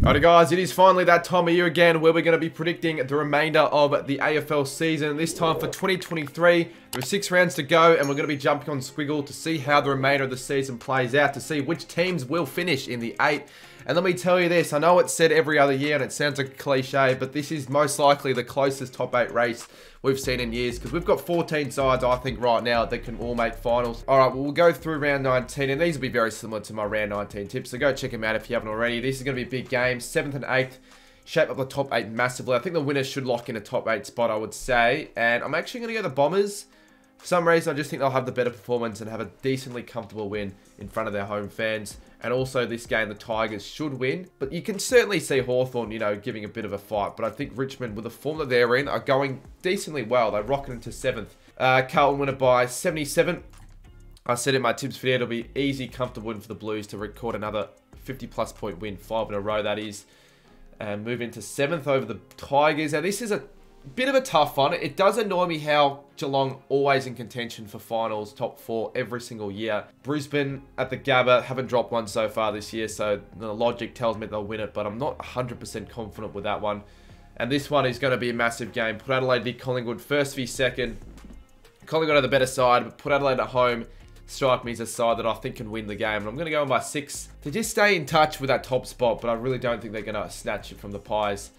Alright guys, it is finally that time of year again where we're going to be predicting the remainder of the AFL season. This time for 2023, there are 6 rounds to go and we're going to be jumping on Squiggle to see how the remainder of the season plays out, to see which teams will finish in the 8. And let me tell you this, I know it's said every other year and it sounds like a cliche, but this is most likely the closest top 8 race we've seen in years, because we've got 14 sides, I think, right now that can all make finals. Alright, well, we'll go through round 19, and these will be very similar to my round 19 tips, so go check them out if you haven't already. This is going to be a big game. 7th and 8th shape up the top 8 massively. I think the winners should lock in a top 8 spot, I would say, and I'm actually going to go the Bombers. For some reason, I just think they'll have the better performance and have a decently comfortable win in front of their home fans. And also this game, the Tigers should win. But you can certainly see Hawthorn, you know, giving a bit of a fight. But I think Richmond, with the form that they're in, are going decently well. They're rocking into 7th. Carlton win it by 77. I said in my tips video, it'll be easy, comfortable win for the Blues to record another 50-plus point win. 5 in a row, that is. And move into 7th over the Tigers. Now, this is a bit of a tough one. It does annoy me how Geelong always in contention for finals, top 4 every single year. Brisbane at the Gabba haven't dropped one so far this year, so the logic tells me they'll win it, but I'm not 100% confident with that one. And this one is going to be a massive game. Port Adelaide v Collingwood, first v second. Collingwood are the better side, but Port Adelaide at home strike me as a side that I think can win the game. And I'm going to go on by 6 to just stay in touch with that top spot, but I really don't think they're going to snatch it from the Pies.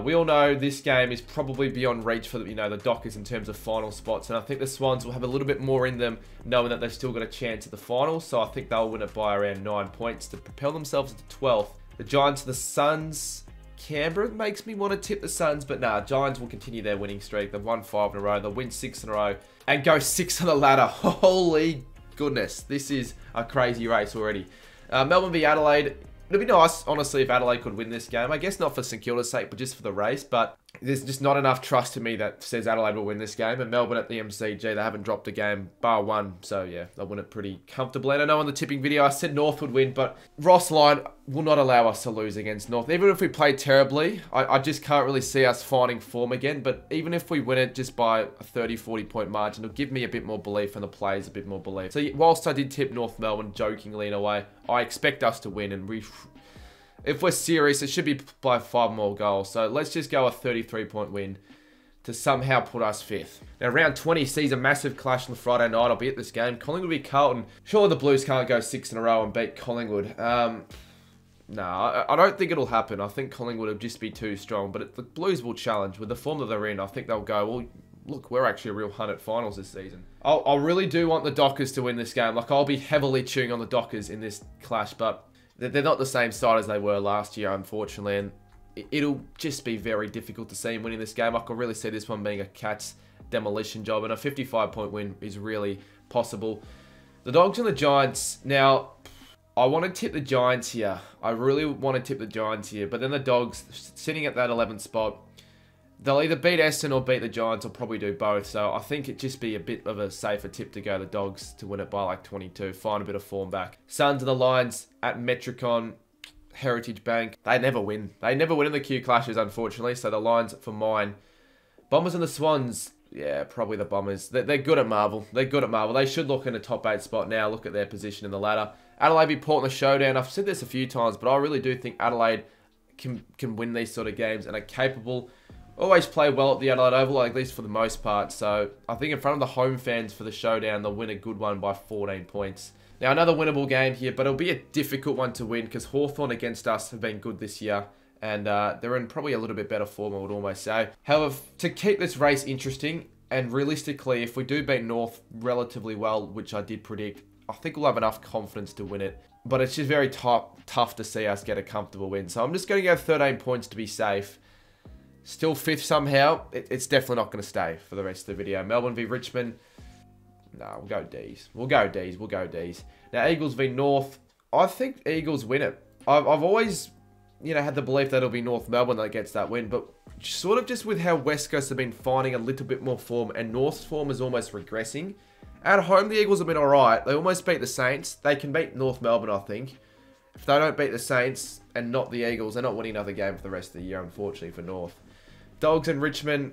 We all know this game is probably beyond reach for the Dockers in terms of final spots, and I think the Swans will have a little bit more in them, knowing that they've still got a chance at the final. So I think they'll win it by around 9 points to propel themselves into 12th. The Giants to the Suns. Canberra makes me want to tip the Suns, but nah, Giants will continue their winning streak. They've won 5 in a row. They'll win 6 in a row and go 6 on the ladder. Holy goodness, this is a crazy race already. Melbourne v Adelaide. It'd be nice, honestly, if Adelaide could win this game. I guess not for St Kilda's sake, but just for the race. But there's just not enough trust in me that says Adelaide will win this game. And Melbourne at the MCG, they haven't dropped a game, bar one. So, yeah, they'll win it pretty comfortably. And I know on the tipping video, I said North would win, but Ross Lyon will not allow us to lose against North. Even if we play terribly, I just can't really see us finding form again. But even if we win it just by a 30, 40-point margin, it'll give me a bit more belief and the players a bit more belief. So, whilst I did tip North Melbourne jokingly in a way, I expect us to win, and if we're serious, it should be by 5 more goals. So let's just go a 33-point win to somehow put us 5th. Now, round 20 sees a massive clash on the Friday night. I'll be at this game. Collingwood v Carlton. Surely the Blues can't go 6 in a row and beat Collingwood. No, I don't think it'll happen. I think Collingwood will just be too strong. But the Blues will challenge. With the form that they're in, I think they'll go, well, look, we're actually a real hunt at finals this season. I really do want the Dockers to win this game. Like, I'll be heavily chewing on the Dockers in this clash, but they're not the same side as they were last year, unfortunately, and it'll just be very difficult to see him winning this game. I can really see this one being a Cats demolition job, and a 55-point win is really possible. The Dogs and the Giants. Now, I want to tip the Giants here. I really want to tip the Giants here, but then the Dogs, sitting at that 11th spot, they'll either beat Essendon or beat the Giants, or probably do both. So I think it'd just be a bit of a safer tip to go the Dogs to win it by like 22. Find a bit of form back. Suns and the Lions at Metricon, Heritage Bank. They never win. They never win in the Q clashes, unfortunately. So the Lions for mine. Bombers and the Swans. Yeah, probably the Bombers. They're good at Marvel. They're good at Marvel. They should look in a top 8 spot now. Look at their position in the ladder. Adelaide v Port in the showdown. I've said this a few times, but I really do think Adelaide can win these sort of games and are capable. Always play well at the Adelaide Oval, at least for the most part. So I think in front of the home fans for the showdown, they'll win a good one by 14 points. Now, another winnable game here, but it'll be a difficult one to win because Hawthorn against us have been good this year. And they're in probably a little bit better form, I would almost say. However, to keep this race interesting, and realistically, if we do beat North relatively well, which I did predict, I think we'll have enough confidence to win it. But it's just very tough to see us get a comfortable win. So I'm just going to go 13 points to be safe. Still 5th somehow. It's definitely not going to stay for the rest of the video. Melbourne v Richmond. No, we'll go D's. We'll go D's. We'll go D's. Now, Eagles v North. I think Eagles win it. I've always, had the belief that it'll be North Melbourne that gets that win. But sort of just with how West Coast have been finding a little bit more form, and North's form is almost regressing. At home, the Eagles have been alright. They almost beat the Saints. They can beat North Melbourne, I think. If they don't beat the Saints and not the Eagles, they're not winning another game for the rest of the year, unfortunately, for North. Dogs and Richmond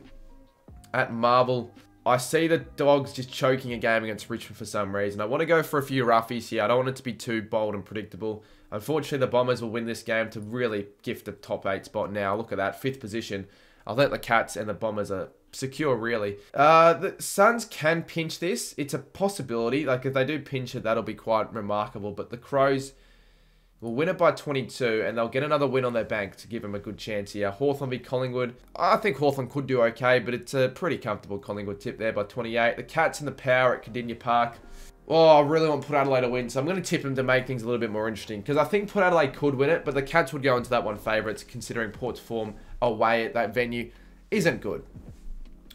at Marvel. I see the Dogs just choking a game against Richmond for some reason. I want to go for a few roughies here. I don't want it to be too bold and predictable. Unfortunately, the Bombers will win this game to really gift a top 8 spot now. Look at that, 5th position. I think the Cats and the Bombers are secure, really. The Suns can pinch this. It's a possibility. Like, if they do pinch it, that'll be quite remarkable. But the Crows will win it by 22, and they'll get another win on their bank to give them a good chance here. Hawthorn v Collingwood. I think Hawthorn could do okay, but it's a pretty comfortable Collingwood tip there by 28. The Cats and the Power at Cardinia Park. Oh, I really want Port Adelaide to win, so I'm going to tip them to make things a little bit more interesting. Because I think Port Adelaide could win it, but the Cats would go into that one favourites, considering Port's form away at that venue isn't good.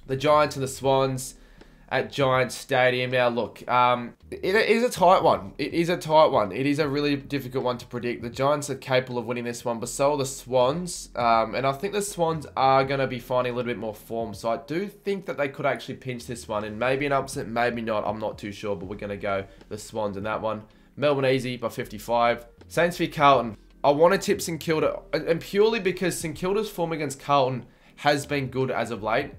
The Giants and the Swans at Giants Stadium. Now, look, it is a tight one. It is a tight one. It is a really difficult one to predict. The Giants are capable of winning this one, but so are the Swans. And I think the Swans are going to be finding a little bit more form. So I do think that they could actually pinch this one. And maybe an upset, maybe not. I'm not too sure, but we're going to go the Swans in that one. Melbourne easy by 55. Saints v Carlton. I want to tip St Kilda, and purely because St Kilda's form against Carlton has been good as of late.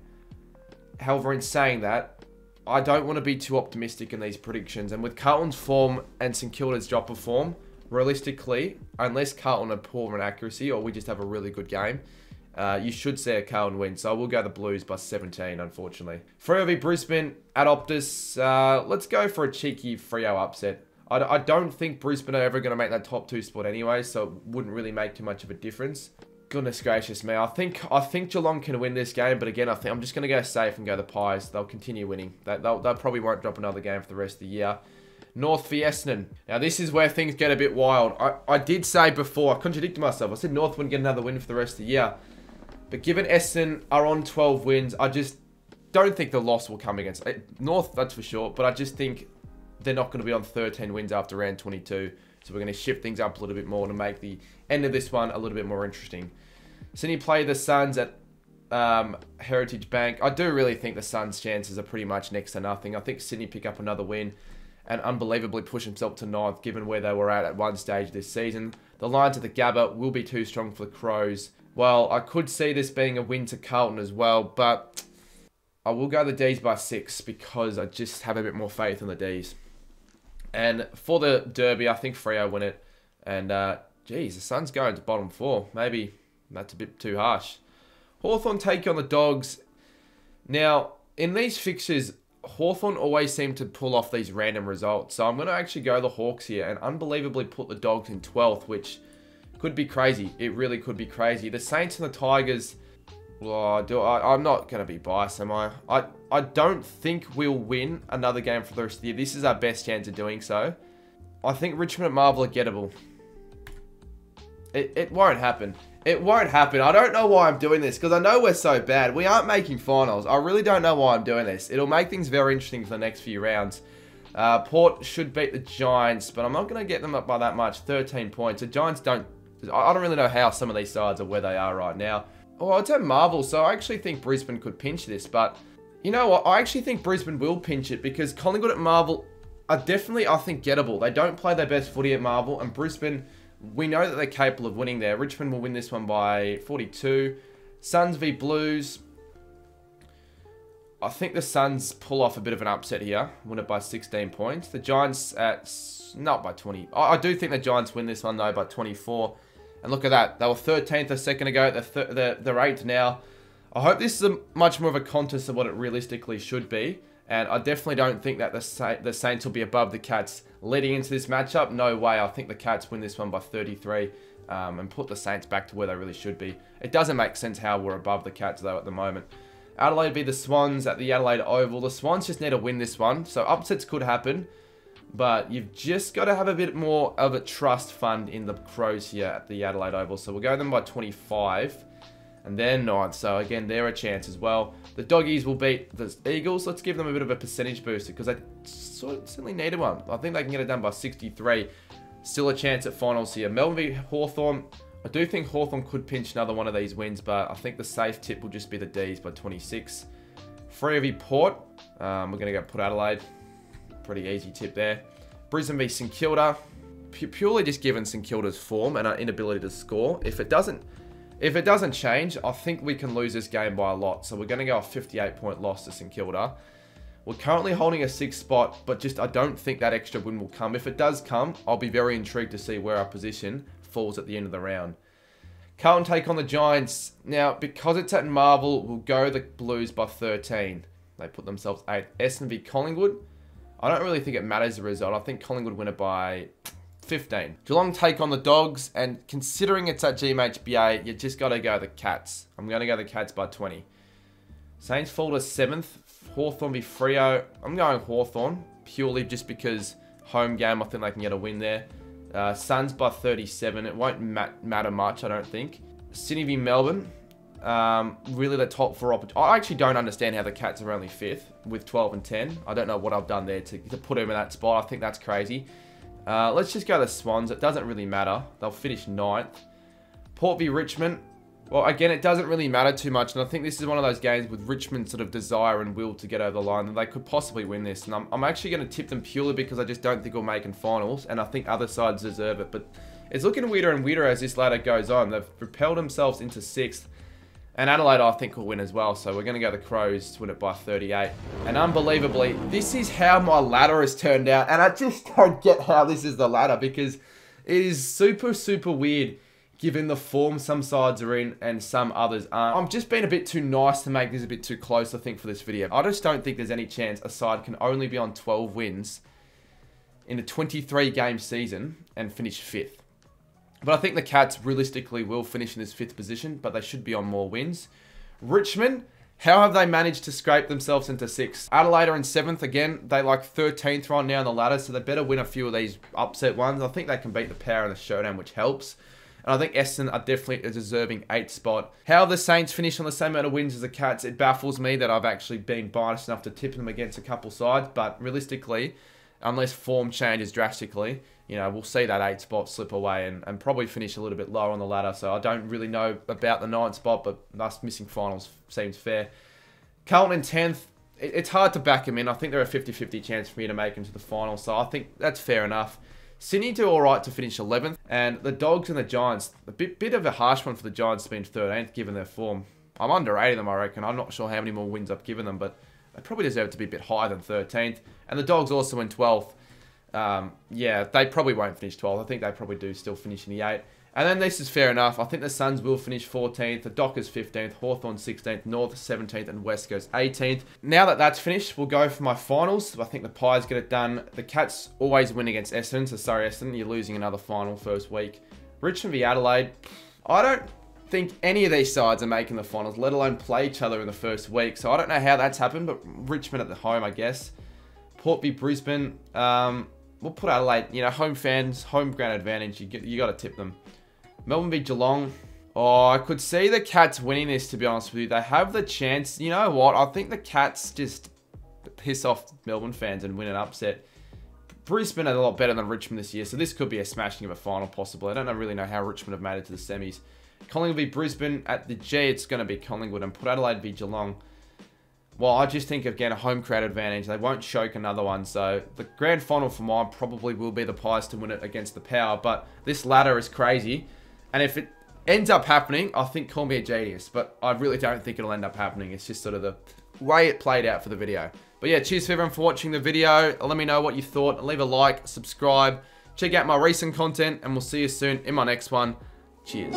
However, in saying that, I don't want to be too optimistic in these predictions. And with Carlton's form and St Kilda's drop of form, realistically, unless Carlton are poor in accuracy or we just have a really good game, you should see a Carlton win. So I will go the Blues by 17, unfortunately. Freo v Brisbane at Optus. Let's go for a cheeky Freo upset. I don't think Brisbane are ever going to make that top 2 spot anyway, so it wouldn't really make too much of a difference. Goodness gracious me. I think Geelong can win this game, but again, I'm just going to go safe and go the Pies. They'll continue winning. They probably won't drop another game for the rest of the year. North v Essendon. Now, this is where things get a bit wild. I did say before, I contradicted myself. I said North wouldn't get another win for the rest of the year. But given Essendon are on 12 wins, I just don't think the loss will come against North, that's for sure. But I just think they're not going to be on 13 wins after round 22. So we're going to shift things up a little bit more to make the end of this one a little bit more interesting. Sydney play the Suns at Heritage Bank. I do really think the Suns' chances are pretty much next to nothing. I think Sydney pick up another win and unbelievably push themselves to 9th, given where they were at one stage this season. The Lions at the Gabba will be too strong for the Crows. Well, I could see this being a win to Carlton as well, but I will go the D's by 6 because I just have a bit more faith in the D's. And for the Derby, I think Freo win it. And, geez, the Suns going to bottom 4. Maybe that's a bit too harsh. Hawthorn take on the Dogs. Now, in these fixtures, Hawthorn always seem to pull off these random results. So I'm going to actually go the Hawks here and unbelievably put the Dogs in 12th, which could be crazy. It really could be crazy. The Saints and the Tigers, I'm not going to be biased, am I? I don't think we'll win another game for the rest of the year. This is our best chance of doing so. I think Richmond and Marvel are gettable. It won't happen. It won't happen. I don't know why I'm doing this, because I know we're so bad. We aren't making finals. I really don't know why I'm doing this. It'll make things very interesting for the next few rounds. Port should beat the Giants, but I'm not going to get them up by that much. 13 points. The Giants don't... I don't really know how some of these sides are where they are right now. Oh, I'd say Marvel, so I actually think Brisbane could pinch this, but you know what? I actually think Brisbane will pinch it because Collingwood at Marvel are definitely, I think, gettable. They don't play their best footy at Marvel, and Brisbane, we know that they're capable of winning there. Richmond will win this one by 42. Suns v Blues. I think the Suns pull off a bit of an upset here. Win it by 16 points. The Giants at... not by 20. I do think the Giants win this one, though, by 24. And look at that. They were 13th a second ago. They're 8th now. I hope this is much more of a contest of what it realistically should be. And I definitely don't think that the Saints will be above the Cats leading into this matchup. No way. I think the Cats win this one by 33 and put the Saints back to where they really should be. It doesn't make sense how we're above the Cats, though, at the moment. Adelaide v the Swans at the Adelaide Oval. The Swans just need to win this one. So upsets could happen. But you've just got to have a bit more of a trust fund in the Crows here at the Adelaide Oval. So we'll go them by 25. And they're 9th. So again, they're a chance as well. The Doggies will beat the Eagles. Let's give them a bit of a percentage booster because they certainly needed one. I think they can get it done by 63. Still a chance at finals here. Melbourne v Hawthorn. I do think Hawthorn could pinch another one of these wins, but I think the safe tip will just be the D's by 26. Freo v Port. We're going to go Port Adelaide. Pretty easy tip there. Brisbane v St Kilda. Purely just given St Kilda's form and our inability to score. If it doesn't change, I think we can lose this game by a lot. So we're going to go a 58-point loss to St Kilda. We're currently holding a 6th spot, but just I don't think that extra win will come. If it does come, I'll be very intrigued to see where our position falls at the end of the round. Carlton take on the Giants. Now, because it's at Marvel, we'll go the Blues by 13. They put themselves 8th. Essendon v Collingwood. I don't really think it matters the result. I think Collingwood win it by 15. Geelong take on the Dogs, and considering it's at GMHBA, you just got to go the Cats. I'm going to go the Cats by 20. Saints fall to 7th. Hawthorn v Freo. I'm going Hawthorn, purely just because home game, I think they can get a win there. Suns by 37. It won't matter much, I don't think. Sydney v Melbourne. Really the top 4 opportunities. I actually don't understand how the Cats are only 5th with 12 and 10. I don't know what I've done there to put them in that spot. I think that's crazy. Let's just go the Swans. It doesn't really matter. They'll finish 9th. Port v Richmond. Well, again, it doesn't really matter too much. And I think this is one of those games with Richmond's sort of desire and will to get over the line that they could possibly win this. And I'm actually going to tip them purely because I just don't think we'll make in finals. And I think other sides deserve it. But it's looking weirder and weirder as this ladder goes on. They've propelled themselves into 6th. And Adelaide, I think, will win as well. So we're going to go the Crows to win it by 38. And unbelievably, this is how my ladder has turned out. And I just don't get how this is the ladder because it is super, super weird given the form some sides are in and some others aren't. I'm just being a bit too nice to make this a bit too close, I think, for this video. I just don't think there's any chance a side can only be on 12 wins in a 23-game season and finish 5th. But I think the Cats realistically will finish in this 5th position, but they should be on more wins. Richmond, how have they managed to scrape themselves into 6th? Adelaide are in 7th again. They like 13th right now on the ladder, so they better win a few of these upset ones. I think they can beat the Power in the showdown, which helps. And I think Essendon are definitely a deserving 8th spot. How have the Saints finished on the same amount of wins as the Cats? It baffles me that I've actually been biased enough to tip them against a couple sides. But realistically, unless form changes drastically, you know, we'll see that 8th spot slip away and probably finish a little bit lower on the ladder. So I don't really know about the 9th spot, but us missing finals seems fair. Carlton in 10th. It's hard to back them in. I think they're a 50-50 chance for me to make them to the final. So I think that's fair enough. Sydney do alright to finish 11th. And the Dogs and the Giants, a bit of a harsh one for the Giants to be in 13th given their form. I'm underrating them, I reckon. I'm not sure how many more wins I've given them, but they probably deserve to be a bit higher than 13th. And the Dogs also in 12th. Yeah, they probably won't finish 12th. I think they probably do still finish in the 8. And then this is fair enough. I think the Suns will finish 14th. The Dockers 15th. Hawthorn 16th. North 17th. And West Coast 18th. Now that that's finished, we'll go for my finals. I think the Pies get it done. The Cats always win against Essendon. So sorry, Essendon, you're losing another final first week. Richmond v Adelaide. I don't think any of these sides are making the finals, let alone play each other in the first week. So I don't know how that's happened, but Richmond at the home, I guess. Port v Brisbane. We'll put Adelaide, you know, home fans, home ground advantage. You got to tip them. Melbourne v Geelong. Oh, I could see the Cats winning this, to be honest with you. They have the chance. You know what? I think the Cats just piss off Melbourne fans and win an upset. Brisbane are a lot better than Richmond this year, so this could be a smashing of a final possibly. I don't really know how Richmond have made it to the semis. Collingwood v Brisbane. At the G, it's going to be Collingwood. And put Adelaide v Geelong. Well, I just think, again, a home crowd advantage. They won't choke another one. So the grand final for mine probably will be the Pies to win it against the Power. But this ladder is crazy. And if it ends up happening, I think call me a genius. But I really don't think it'll end up happening. It's just sort of the way it played out for the video. But yeah, cheers for everyone for watching the video. Let me know what you thought. Leave a like, subscribe. Check out my recent content. And we'll see you soon in my next one. Cheers.